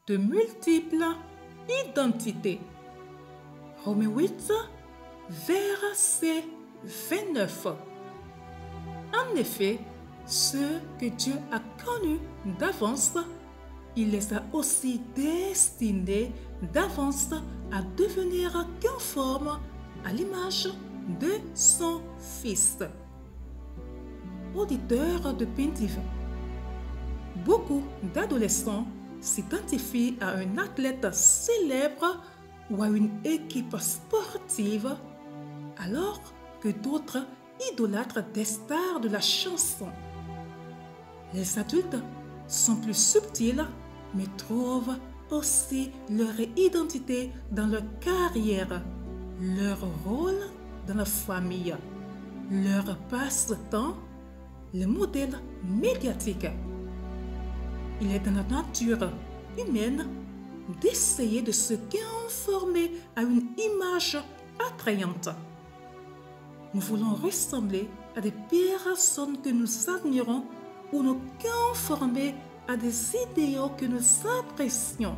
de multiples identités. Romains 8, verset 29. En effet, ceux que Dieu a connus d'avance, il les a aussi destinés d'avance à devenir conformes à l'image de son Fils. Auditeur de pain divin, beaucoup d'adolescents s'identifient à un athlète célèbre ou à une équipe sportive, alors que d'autres idolâtrent des stars de la chanson. Les adultes sont plus subtils, mais trouvent aussi leur identité dans leur carrière, leur rôle dans la famille, leur passe-temps, le modèle médiatique. Il est dans la nature humaine d'essayer de se conformer à une image attrayante. Nous voulons ressembler à des personnes que nous admirons ou nous conformer à des idéaux que nous apprécions.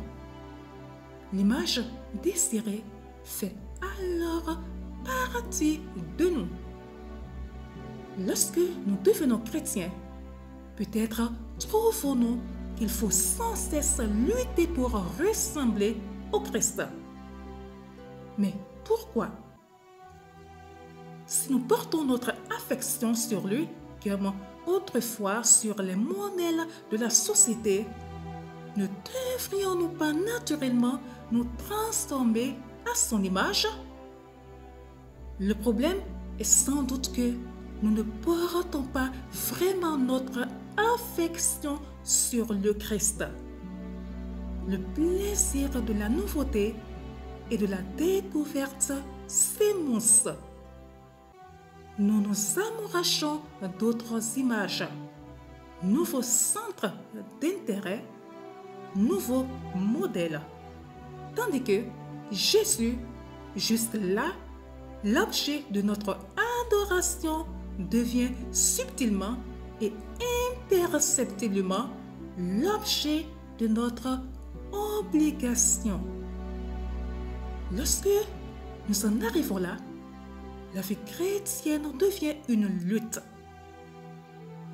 L'image désirée fait alors partie de nous. Lorsque nous devenons chrétiens, peut-être trouvons-nous qu'il faut sans cesse lutter pour ressembler au Christ. Mais pourquoi? Si nous portons notre affection sur lui, comme autrefois sur les modèles de la société, ne devrions-nous pas naturellement nous transformer à son image? Le problème est sans doute que nous ne portons pas vraiment notre affection sur le Christ. Le plaisir de la nouveauté et de la découverte s'émousse. Nous nous amourachons d'autres images, nouveaux centres d'intérêt, nouveaux modèles. Tandis que Jésus, juste là, l'objet de notre adoration devient subtilement et imperceptiblement l'objet de notre obligation. Lorsque nous en arrivons là, la vie chrétienne devient une lutte.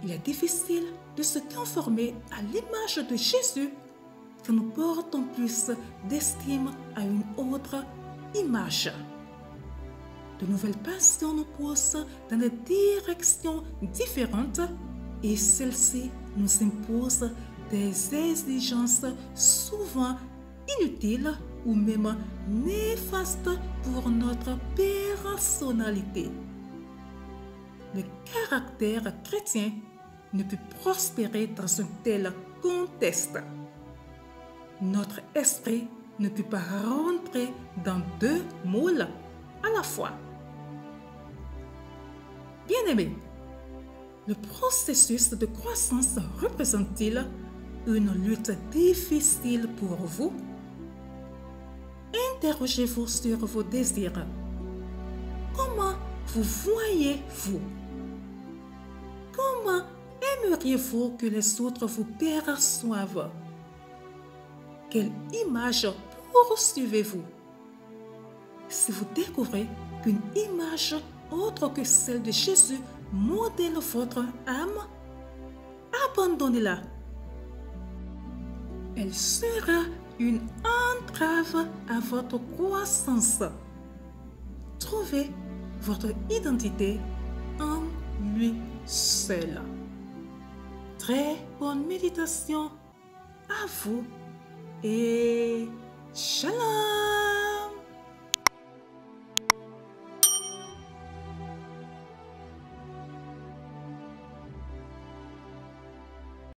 Il est difficile de se conformer à l'image de Jésus quand nous portons plus d'estime à une autre image. De nouvelles passions nous poussent dans des directions différentes et celles-ci nous imposent des exigences souvent inutiles ou même néfastes pour notre personnalité. Le caractère chrétien ne peut prospérer dans un tel contexte. Notre esprit ne peut pas rentrer dans deux moules à la fois. Bien-aimés, le processus de croissance représente-t-il une lutte difficile pour vous? Interrogez-vous sur vos désirs. Comment vous voyez-vous? Comment aimeriez-vous que les autres vous perçoivent? Quelle image poursuivez-vous? Si vous découvrez qu'une image autre que celle de Jésus modèle votre âme, abandonnez-la. Elle sera une entrave à votre croissance. Trouvez votre identité en lui seul. Très bonne méditation à vous et shalom!